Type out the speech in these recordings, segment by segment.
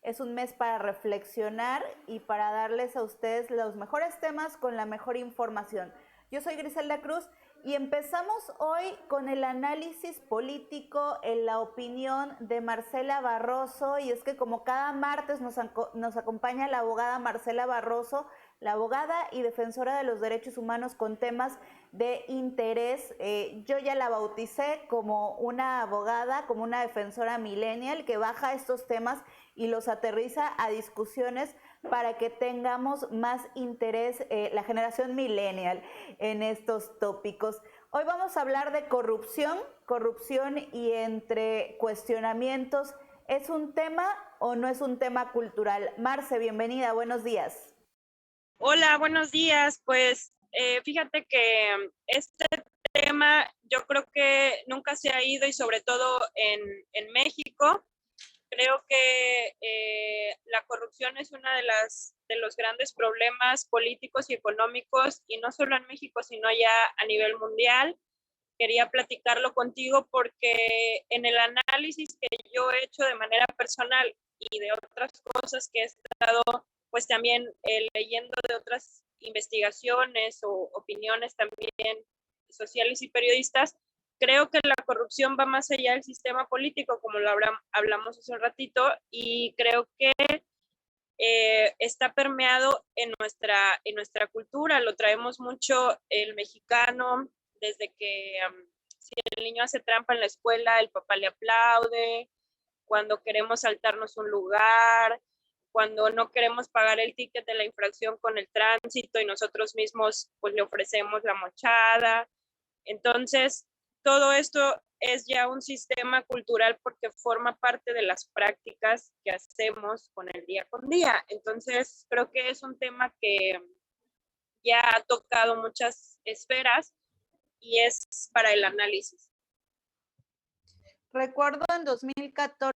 Es un mes para reflexionar y para darles a ustedes los mejores temas con la mejor información. Yo soy Griselda Cruz y empezamos hoy con el análisis político en la opinión de Marcela Barroso, y es que como cada martes nos acompaña la abogada Marcela Barroso, la abogada y defensora de los derechos humanos con temas de interés. Yo ya la bauticé como una abogada, como una defensora millennial que baja estos temas y los aterriza a discusiones para que tengamos más interés, la generación millennial, en estos tópicos. Hoy vamos a hablar de corrupción y entre cuestionamientos, ¿es un tema o no es un tema cultural? Marce, bienvenida, buenos días. Hola, buenos días. Pues fíjate que este tema yo creo que nunca se ha ido y sobre todo en México. Creo que la corrupción es uno de los grandes problemas políticos y económicos, y no solo en México, sino ya a nivel mundial. Quería platicarlo contigo porque en el análisis que yo he hecho de manera personal y de otras cosas que he estado pues también leyendo de otras investigaciones o opiniones también sociales y periodistas, creo que la corrupción va más allá del sistema político, como lo hablamos hace un ratito, y creo que está permeado en nuestra cultura. Lo traemos mucho el mexicano, desde que si el niño hace trampa en la escuela, el papá le aplaude, cuando queremos saltarnos un lugar, cuando no queremos pagar el ticket de la infracción con el tránsito y nosotros mismos pues le ofrecemos la mochada. Entonces, todo esto es ya un sistema cultural porque forma parte de las prácticas que hacemos con el día con día. Entonces, creo que es un tema que ya ha tocado muchas esferas y es para el análisis. Recuerdo en 2014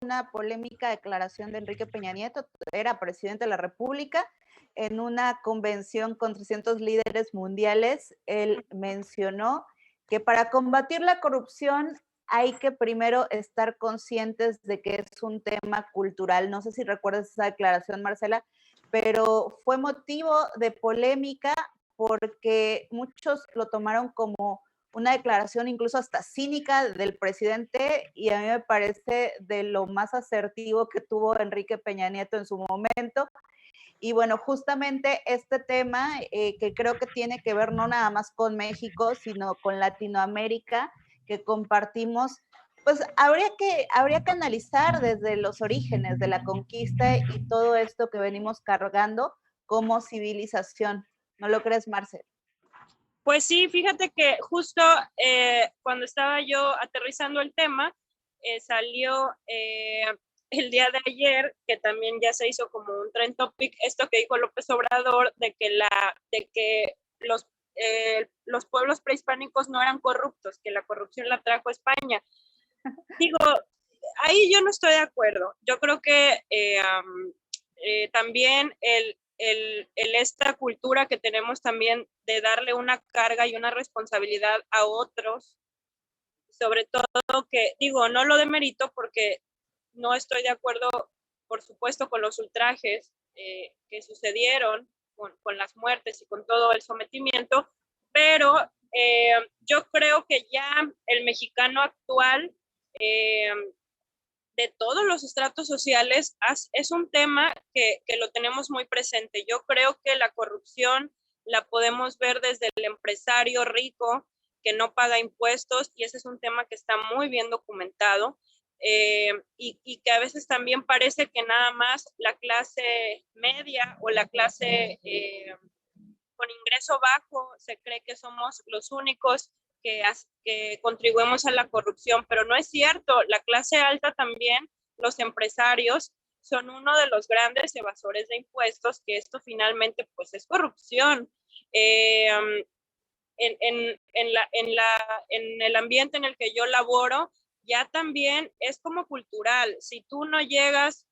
una polémica declaración de Enrique Peña Nieto, era presidente de la República, en una convención con 300 líderes mundiales. Él mencionó que para combatir la corrupción hay que primero estar conscientes de que es un tema cultural. No sé si recuerdas esa declaración, Marcela, pero fue motivo de polémica porque muchos lo tomaron como una declaración incluso hasta cínica del presidente, y a mí me parece de lo más asertivo que tuvo Enrique Peña Nieto en su momento. Y bueno, justamente este tema que creo que tiene que ver no nada más con México, sino con Latinoamérica, que compartimos, pues habría que analizar desde los orígenes de la conquista y todo esto que venimos cargando como civilización. ¿No lo crees, Marcel? Pues sí, fíjate que justo cuando estaba yo aterrizando el tema, salió el día de ayer, que también ya se hizo como un trend topic, esto que dijo López Obrador, de que los pueblos prehispánicos no eran corruptos, que la corrupción la trajo España. Digo, ahí yo no estoy de acuerdo. Yo creo que también esta cultura que tenemos también de darle una carga y una responsabilidad a otros, sobre todo que, digo, no lo demerito porque no estoy de acuerdo, por supuesto, con los ultrajes que sucedieron, con las muertes y con todo el sometimiento, pero yo creo que ya el mexicano actual, de todos los estratos sociales, es un tema que lo tenemos muy presente. Yo creo que la corrupción la podemos ver desde el empresario rico que no paga impuestos, y ese es un tema que está muy bien documentado, y que a veces también parece que nada más la clase media o la clase con ingreso bajo se cree que somos los únicos que contribuimos a la corrupción, pero no es cierto. La clase alta también, los empresarios, son uno de los grandes evasores de impuestos, que esto finalmente pues es corrupción. En el ambiente en el que yo laboro, ya también es como cultural. Si tú no llegas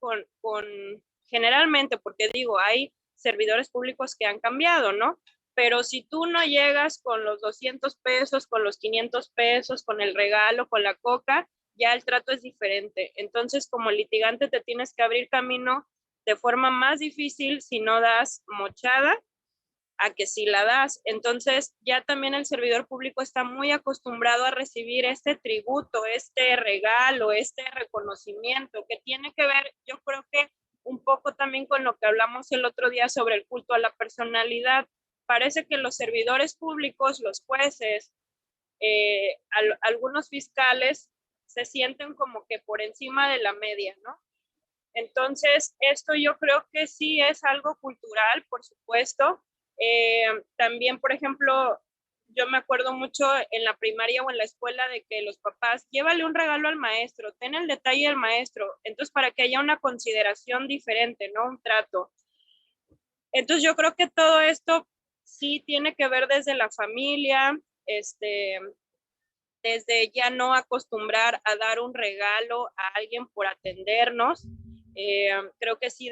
generalmente, porque digo, hay servidores públicos que han cambiado, ¿no? Pero si tú no llegas con los 200 pesos, con los 500 pesos, con el regalo, con la coca, ya el trato es diferente. Entonces, como litigante te tienes que abrir camino de forma más difícil si no das mochada a que si la das. Entonces, ya también el servidor público está muy acostumbrado a recibir este tributo, este regalo, este reconocimiento, que tiene que ver, yo creo que un poco también con lo que hablamos el otro día sobre el culto a la personalidad. Parece que los servidores públicos, los jueces, algunos fiscales se sienten como que por encima de la media, ¿no? Entonces, esto yo creo que sí es algo cultural, por supuesto. También, por ejemplo, yo me acuerdo mucho en la primaria o en la escuela de que los papás, llévale un regalo al maestro, ten el detalle del maestro, entonces para que haya una consideración diferente, ¿no? Un trato. Entonces yo creo que todo esto sí tiene que ver desde la familia, desde ya no acostumbrar a dar un regalo a alguien por atendernos. Creo que sí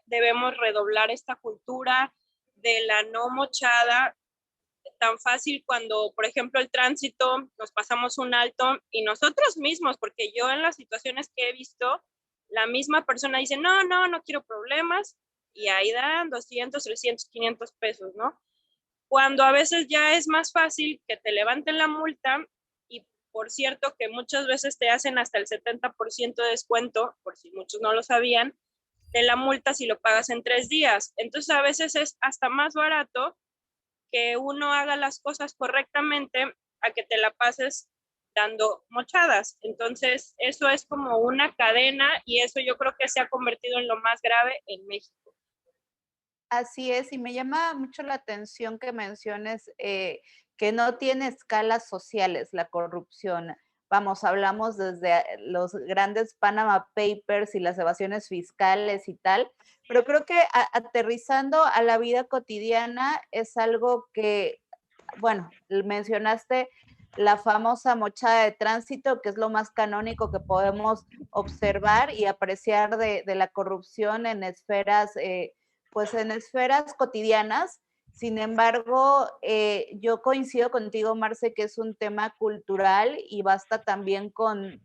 debemos redoblar esta cultura de la no mochada tan fácil cuando, por ejemplo, el tránsito, nos pasamos un alto y nosotros mismos, porque yo en las situaciones que he visto, la misma persona dice, no, no, no quiero problemas, y ahí dan 200, 300, 500 pesos, ¿no? Cuando a veces ya es más fácil que te levanten la multa y por cierto que muchas veces te hacen hasta el 70% de descuento, por si muchos no lo sabían, de la multa si lo pagas en 3 días. Entonces a veces es hasta más barato que uno haga las cosas correctamente a que te la pases dando mochadas. Entonces eso es como una cadena y eso yo creo que se ha convertido en lo más grave en México. Así es, y me llama mucho la atención que menciones que no tiene escalas sociales la corrupción. Vamos, hablamos desde los grandes Panama Papers y las evasiones fiscales y tal, pero creo que aterrizando a la vida cotidiana es algo que, bueno, mencionaste la famosa mochada de tránsito, que es lo más canónico que podemos observar y apreciar de la corrupción en esferas pues en esferas cotidianas. Sin embargo, yo coincido contigo, Marce, que es un tema cultural y basta también con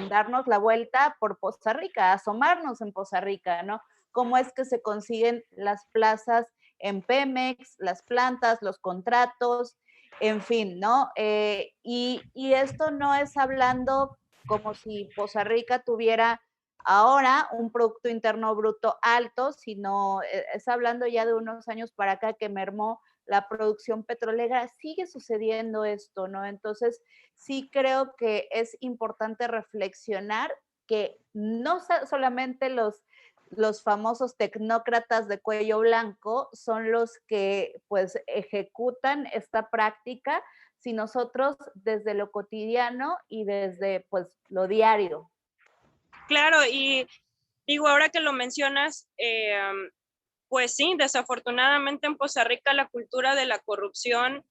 darnos la vuelta por Poza Rica, asomarnos en Poza Rica, ¿no? Cómo es que se consiguen las plazas en Pemex, las plantas, los contratos, en fin, ¿no? Y esto no es hablando como si Poza Rica tuviera ahora un Producto Interno Bruto alto, sino es hablando ya de unos años para acá que mermó la producción petrolera, sigue sucediendo esto, ¿no? Entonces, sí creo que es importante reflexionar que no solamente los famosos tecnócratas de cuello blanco son los que pues ejecutan esta práctica, si nosotros desde lo cotidiano y desde pues lo diario. Claro, y digo, ahora que lo mencionas, pues sí, desafortunadamente en Poza Rica la cultura de la corrupción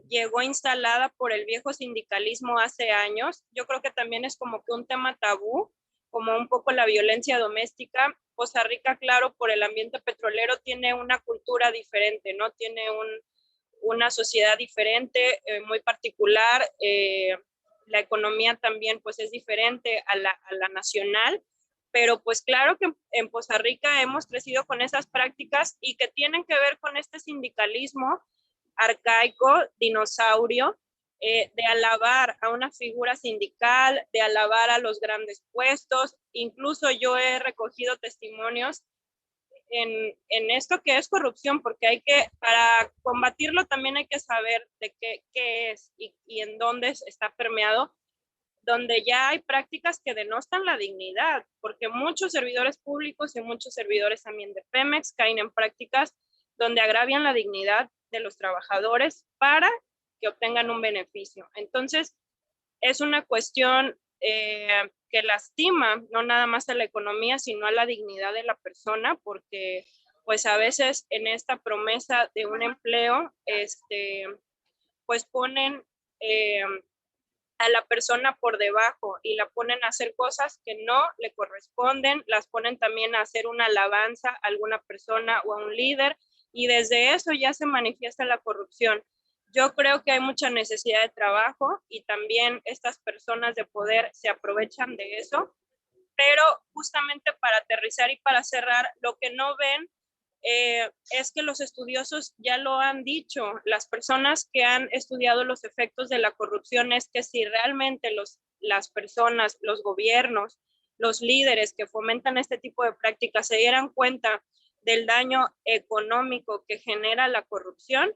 llegó instalada por el viejo sindicalismo hace años. Yo creo que también es como que un tema tabú, como un poco la violencia doméstica. Poza Rica, claro, por el ambiente petrolero tiene una cultura diferente, ¿no? Tiene una sociedad diferente, muy particular. La economía también pues es diferente a la nacional, pero pues claro que en Poza Rica hemos crecido con esas prácticas y que tienen que ver con este sindicalismo arcaico, dinosaurio, de alabar a una figura sindical, de alabar a los grandes puestos. Incluso yo he recogido testimonios en esto que es corrupción, porque hay que, para combatirlo también hay que saber de qué es y en dónde está permeado, donde ya hay prácticas que denostan la dignidad, porque muchos servidores públicos y muchos servidores también de Pemex caen en prácticas donde agravian la dignidad de los trabajadores para que obtengan un beneficio. Entonces, es una cuestión que lastima no nada más a la economía, sino a la dignidad de la persona, porque pues a veces en esta promesa de un empleo, pues ponen a la persona por debajo y la ponen a hacer cosas que no le corresponden, las ponen también a hacer una alabanza a alguna persona o a un líder y desde eso ya se manifiesta la corrupción. Yo creo que hay mucha necesidad de trabajo y también estas personas de poder se aprovechan de eso, pero justamente para aterrizar y para cerrar, lo que no ven es que los estudiosos ya lo han dicho, las personas que han estudiado los efectos de la corrupción es que si realmente las personas, los gobiernos, los líderes que fomentan este tipo de prácticas se dieran cuenta del daño económico que genera la corrupción,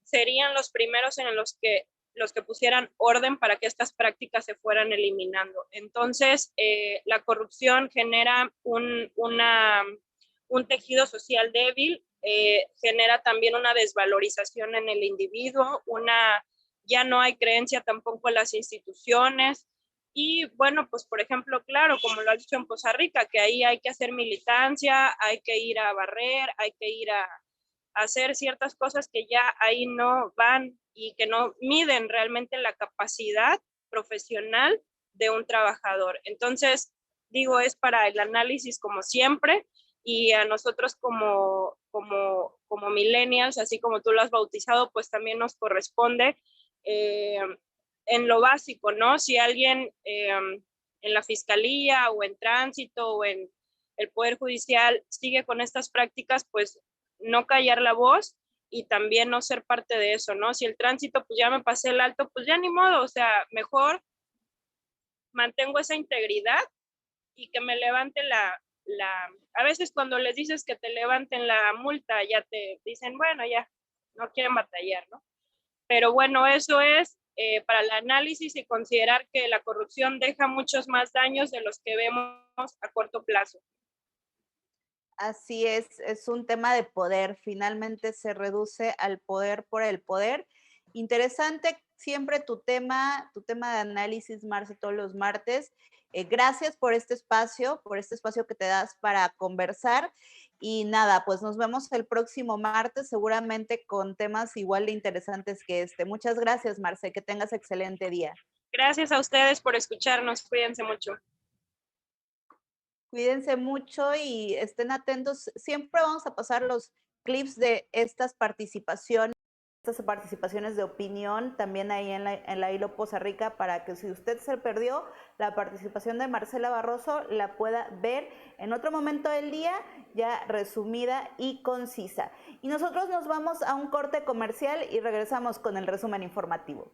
serían los primeros en los que pusieran orden para que estas prácticas se fueran eliminando. Entonces, la corrupción genera un tejido social débil, genera también una desvalorización en el individuo, ya no hay creencia tampoco en las instituciones. Y bueno, pues por ejemplo, claro, como lo has dicho en Poza Rica, que ahí hay que hacer militancia, hay que ir a barrer, hay que ir a hacer ciertas cosas que ya ahí no van y que no miden realmente la capacidad profesional de un trabajador. Entonces, digo, es para el análisis como siempre y a nosotros como millennials, así como tú lo has bautizado, pues también nos corresponde en lo básico, ¿no? Si alguien en la fiscalía o en tránsito o en el Poder Judicial sigue con estas prácticas, pues no callar la voz y también no ser parte de eso, ¿no? Si el tránsito, pues ya me pasé el alto, pues ya ni modo, o sea, mejor mantengo esa integridad y que me levante a veces cuando les dices que te levanten la multa, ya te dicen, bueno, ya, no quieren batallar, ¿no? Pero bueno, eso es para el análisis y considerar que la corrupción deja muchos más daños de los que vemos a corto plazo. Así es un tema de poder, finalmente se reduce al poder por el poder. Interesante siempre tu tema de análisis, Marce, todos los martes. Gracias por este espacio que te das para conversar. Y nada, pues nos vemos el próximo martes, seguramente con temas igual de interesantes que este. Muchas gracias, Marce, que tengas excelente día. Gracias a ustedes por escucharnos, cuídense mucho. Cuídense mucho y estén atentos. Siempre vamos a pasar los clips de estas participaciones de opinión, también ahí en la Hilo Poza Rica, para que si usted se perdió la participación de Marcela Barroso, la pueda ver en otro momento del día, ya resumida y concisa. Y nosotros nos vamos a un corte comercial y regresamos con el resumen informativo.